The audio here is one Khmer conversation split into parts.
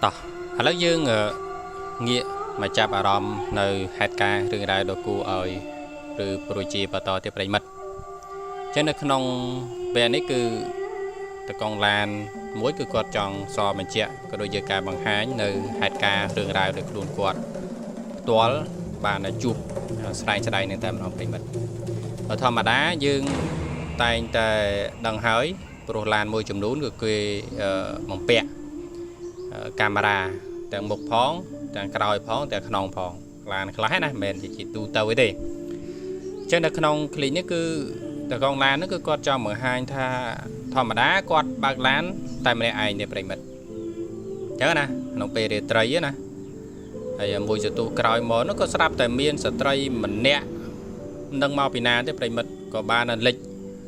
តោះឥឡូវយើងងាកមកចាប់អារម្មណ៍នៅហេតុការណ៍រឿងរ៉ាវដ៏គួរឲ្យឬប្រួយជាបន្តទៀតប្រិមិត្តចឹងនៅក្នុងពេលនេះគឺតកងឡានមួយគឺគាត់ចង់សបញ្ជាក់ក៏ដូចជាការបង្ហាញនៅហេតុការណ៍រឿងរ៉ាវដោយខ្លួនគាត់ផ្ទាល់បានជួបស្ដែងនឹងតែម្ដងប្រិមិត្តធម្មតាយើងតែងតែដឹងហើយព្រោះឡានមួយចំនួនគឺគេបំពាក់កាមេរ៉ាទាំងមុខផងទាំងក្រោយផងទាំងក្នុងផងឡានខ្លះណាមិនមែនជាទូទៅទេអញ្ចឹងនៅក្នុងคลิปនេះគឺតកងឡាននោះគឺគាត់ចង់បង្ហាញថាធម្មតាគាត់បើកឡានតែម្នាក់ឯងទេប្រិមិត្តអញ្ចឹងណាក្នុងពេលរាត្រីណាហើយមួយសទូក្រោយមកនោះក៏ស្រាប់តែមានស្ត្រីម្នាក់នឹងមកពីណាទេប្រិមិត្តក៏បានលិច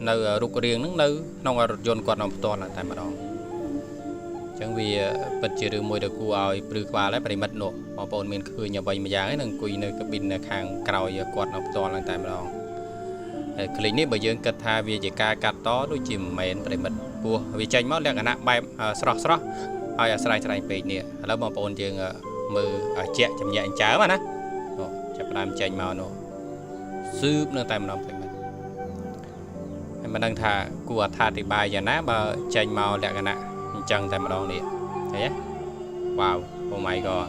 នៅរូបរាងហ្នឹងនៅក្នុងរថយន្តគាត់នៅផ្ទាល់តែម្ដងអញ្ចឹងវាពិតជារឿងមួយដែលគួរឲ្យព្រឺក្បាលដែរប្រិមិត្តនោះបងប្អូនមានឃើញអ្វីមួយយ៉ាងហ្នឹងនឹងអង្គុយនៅកាប៊ីននៅខាងក្រោយគាត់នៅផ្ទាល់តែម្ដងហើយคลิปនេះបើយើងគិតថាវាជាការកាត់តដូចជាមិនមែនប្រិមិត្តពោះវាចេញមកលក្ខណៈបែបស្រស់ហើយអាស្រ័យពេកនេះឥឡូវបងប្អូនយើងមើលជាក់ចម្ញាក់អញ្ចើមណាចាប់ផ្ដើមចេញមកនោះស៊ឺបនៅតែម្ដងប្រិមិត្តហើយមិនដឹងថាគួរអត្ថាធិប្បាយយ៉ាងណាបើចេញមកលក្ខណៈអញ្ចឹងតែម្ដងនេះឃើញទេវ៉ាវ Oh my god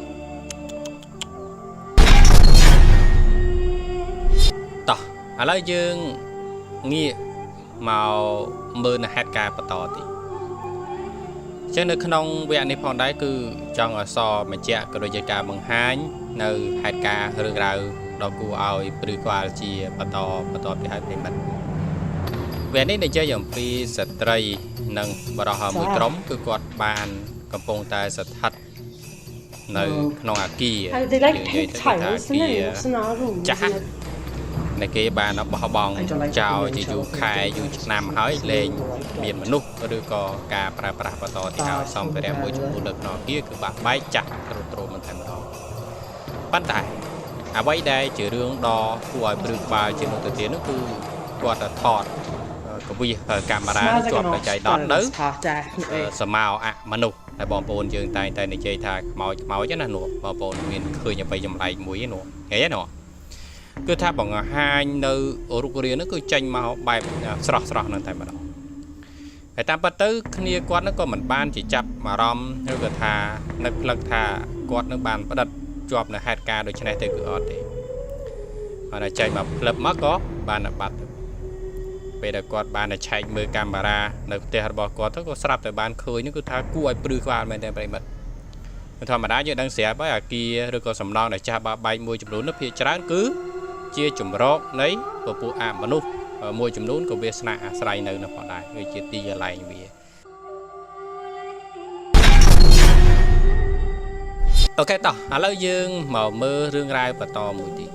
តោះឥឡូវយើងងាកមកមើលនៅហេតុការណ៍បន្តទៀតចឹងនៅក្នុងវគ្គនេះផងដែរគឺចង់ឲ្យសបញ្ជាក់ក៏ដូចជាការបង្ហាញនៅហេតុការណ៍រឿងរ៉ាវដ៏គួរឲ្យព្រឺក្បាលជាបន្តពីហើយប្រិមិត្តវគ្គនេះនិយាយអំពីស្ត្រីនិងបរិយាមួយក្រុមគឺគាត់បានកំពុងតែស្ថិតនៅក្នុងអាគារនិយាយទៅថាអាគារចាស់នៃគេបានបោះបង់ចោលជាយូរខែយូរឆ្នាំហើយលែងមានមនុស្សឬក៏ការប្រើប្រាស់បន្តទៀតហើយសម្ភារៈមួយចំនួននៅក្នុងអាគារគឺបាក់បែកចាស់ទ្រុឌមិនតែម្ដងប៉ុន្តែអ្វីដែលជារឿងដ៏គួរឲ្យព្រឺក្បាលជាងនោះទៅទៀតនោះគឺគាត់ថតកវីកាមេរ៉ាជាប់បច្ច័យដតនៅសមោអមនុស្សហើយបងប្អូនយើងតែងតែនិយាយថាខ្មោចណានោះបងប្អូនមានឃើញអ្វីចម្លែកមួយនោះឃើញទេនោះគឺថាបង្ហាញនៅរូបរាងនោះគឺចេញមកបែបស្រស់នឹងតែម្ដងហើយតាមពិតទៅគ្នាគាត់នោះក៏មិនបានជាចាប់អារម្មណ៍ឬក៏ថានឹកផ្លឹកថាគាត់នឹងបានផ្ដិតជាប់នៅហេតុការណ៍ដូចនេះទៅគឺអត់ទេហើយតែចេញមកផ្លឹបមកក៏បានបាត់ពេលដែលគាត់បានឆែកមើលកាមេរ៉ានៅផ្ទះរបស់គាត់ទៅក៏ស្រាប់តែបានឃើញនោះគឺថាគួរឲ្យព្រឺក្បាលមែនទេប្រិមិត្តធម្មតាយើងដឹងស្រាប់ហើយអាគារឬក៏សំណង់ដែលចាស់បាក់បែកមួយចំនួននោះភាគច្រើនគឺជាចម្រោកនៃពពួកអមនុស្សមួយចំនួនក៏វាស្នាក់អាស្រ័យនៅនោះផងដែរវាជាទីកន្លែងវាអូខេតោះឥឡូវយើងមកមើលរឿងរ៉ាវបន្តមួយទៀត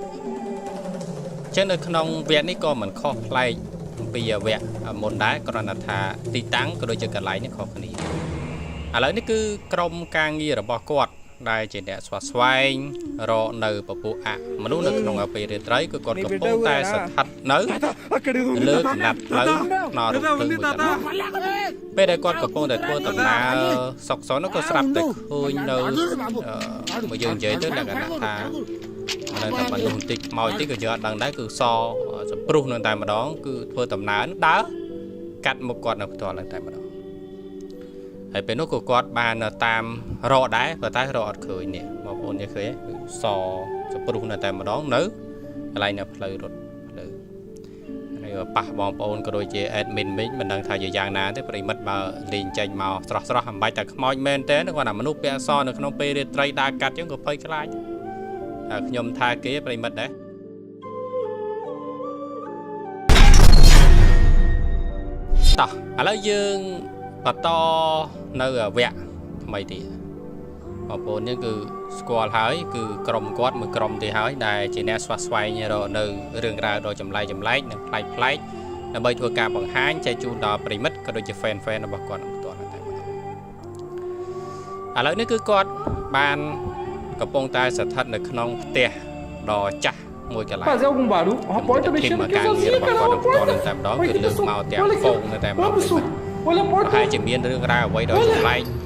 ចឹងនៅក្នុងវគ្គនេះក៏មិនខុសប្លែកពីវគ្គមុនដែរគ្រាន់តែថាទីតាំងក៏ដូចជាកន្លែងនេះខុសគ្នាឥឡូវនេះគឺក្រុមការងាររបស់គាត់ដែលជាអ្នកស្វាស្វែងរកនៅពពួកអមនុស្សនៅក្នុងពេលរាត្រីគឺគាត់កំពុងតែស្ថិតនៅលើកំណាត់ផ្លូវណររភ្លើងមួយចំនួនពេលដែលគាត់កំពុងតែធ្វើដំណើរសុកសនោះក៏ស្រាប់តែឃើញនៅមកយើងនិយាយទៅលក្ខណៈថានៅតែមនុស្សតិចខ្មោចតិចក៏យើងអត់ដឹងដែរគឺសសព្រុះនៅតែម្ដងគឺធ្វើដំណើរដើរកាត់មុខគាត់នៅផ្ទាល់នៅតែម្ដងហើយពេលនោះក៏គាត់បានតាមរកដែរប៉ុន្តែរកអត់ឃើញនេះបងប្អូននិយាយឃើញសសព្រុះនៅតែម្ដងនៅកន្លែងនៅផ្លូវរត់ផ្លូវហើយប៉ះបងប្អូនក៏ដូចជា admin មិញមិនដឹងថាយ៉ាងណាទេប្រិមិត្តបើលេងចេញមកស្រស់អំបាច់តែខ្មោចមែនទេគាត់ថាមនុស្សពាក់សនៅក្នុងពេលរាត្រីដើរកាត់ចឹងក៏ភ័យខ្លាចខ្ញុំថាគេប្រិមិត្តដែរតោះឥឡូវយើងបន្តនៅវគ្គថ្មីទៀតបងប្អូននេះគឺស្គាល់ហើយគឺក្រុមគាត់មួយក្រុមទៀតហើយដែលជាអ្នកស្វាស្វែងរកនៅរឿងរ៉ាវដ៏ចម្លែកនិងប្លែកដើម្បីធ្វើការបង្ហាញចែកជូនដល់ប្រិមិត្តក៏ដូចជា fan របស់គាត់ផ្ទាល់តែម្ដងឥឡូវនេះគឺគាត់បានកំពុងតែស្ថិតនៅក្នុងផ្ទះដ៏ចាស់មួយកន្លែង fazer algum barulho. Pode estar mexendo aqui sozinho, cara. Não pode. Cứ lướt mau tèm phone, tèm hai chỉ miền đường ra quay đôi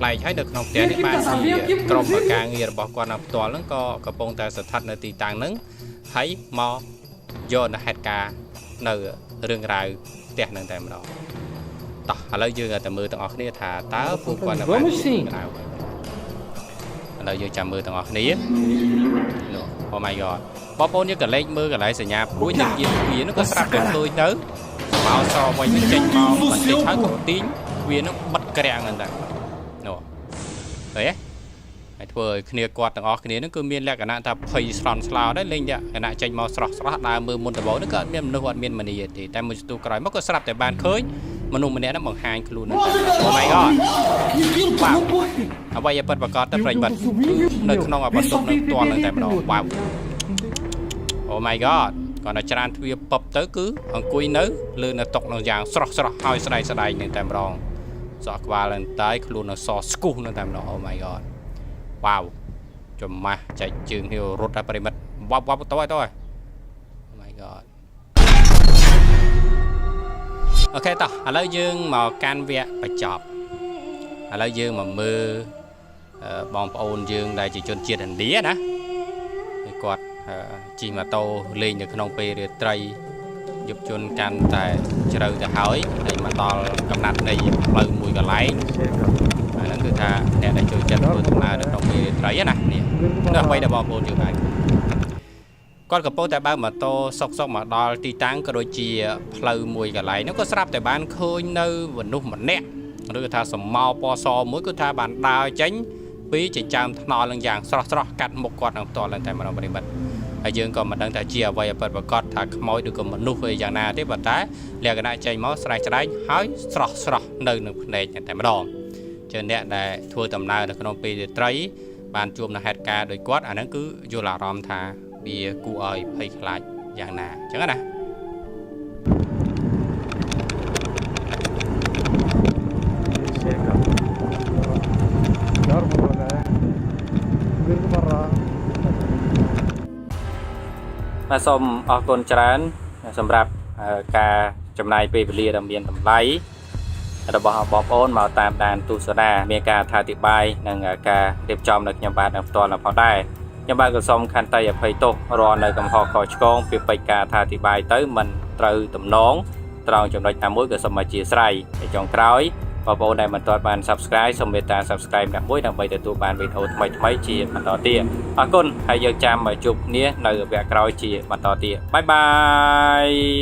lại thấy được nông tiền thì bạn thì trong một càng nghề bỏ qua nằm toàn nó có bông ta sẽ thật là tì tàng nứng thấy mò do nó hết cả nơi đường ra tiền nâng tại đó tỏ lấy dương ở tầm mưa tầng ọc này thả tá phụ quan là bạn lấy dương chạm mưa tầng ọc này oh my god bó bố như cả lên mưa cả lại sẽ nhà cuối những gì nó có sắp được tôi nhớ màu so với những tranh màu mình thấy thấy có tiếng vì nó bắt kẹt ngần đấy đấy thôi kia quạt tầng ọc này nó cứ miên lẹ cả nạn tập phơi sòn sào đấy lên vậy cái nạn tranh màu sọt là mưa muôn tờ bố nó có miên nó hoạt miên mình thì tại mình tu cái mất có sắp tại bàn khơi mà nung mình đẻ nó bằng hai luôn oh my god wow ở bây giờ bật bật cọt tập rành bật nơi không ở bật tụt nó toàn là tại đó wow oh my god còn là tràn thuê bập tới cứ ông cùi nớ lươn là tộc nó dạng sọt hơi sài nên tại đó sọt qua lên tới luôn là sọt school nên tại đó oh my god wow chùm mà chạy trường hiệu rút ra bề mặt wow tôi oh my god ok tao ở lấy dương màu can vẹt và chọp ở lấy dương mà mưa bom ôn dương đây chỉ chôn chia thành đĩa đó quạt chỉ mà tàu lên được nông pe để tray giúp chôn can tại trời tại hỏi để mà to cầm nát này lừ mùi cả lấy nó cứ tha để chơi chân của thằng nào được nông pe tray á nè nó quay được bom ôn như vậy con cặp bố tại ba mà to sọc mà đo ti táng có đôi chia lừ mùi cả lấy nó có sắp tại bán khơi nơi vẫn lúc mà nè rồi tha sầm mau po so mỗi cứ tha bàn đào tránh bí chỉ chạm nọ lần dạng sọt cắt một quạt nào to lên tại mà nó bật bật ở dương còn mình đang tại chia vậy bật bật cọt thà mỗi được còn mình nuôi về dạng nào thế bật tá lẹ cái này chạy máu sài trái hói sọt nơi được này tại mà đòn cho nên để thua tầm nào được con pi để trái bàn chuông là hạt ca đôi quát anh nó cứ vô là rom thà bia cu ơi hay lại dạng nào chẳng hạn nè mà xong ở con trán xong rạp cả trong này về lia đồng biên tầm lấy là bỏ ôn màu tam đàn tu sơ đà miền cả thả tiệp bài nâng cả đẹp trong được nhằm bạn toàn là pháo đài nhằm bạn còn xong khăn tay ở phây tô rồi nơi cầm họ khỏi con việc bày cả thả tiệp bài tới mình từ tầm nón tròn trong đợt 8 cái xong mà chia sẻ để chọn cối và bộ này mình toàn bạn subscribe xong người ta subscribe đặt mũi đằng bây giờ tụi bạn bị thổi mấy chia mà tỏ tiền con hay giờ chăm mà chụp nia nơi vẽ cối chia mà tỏ tiền bye bye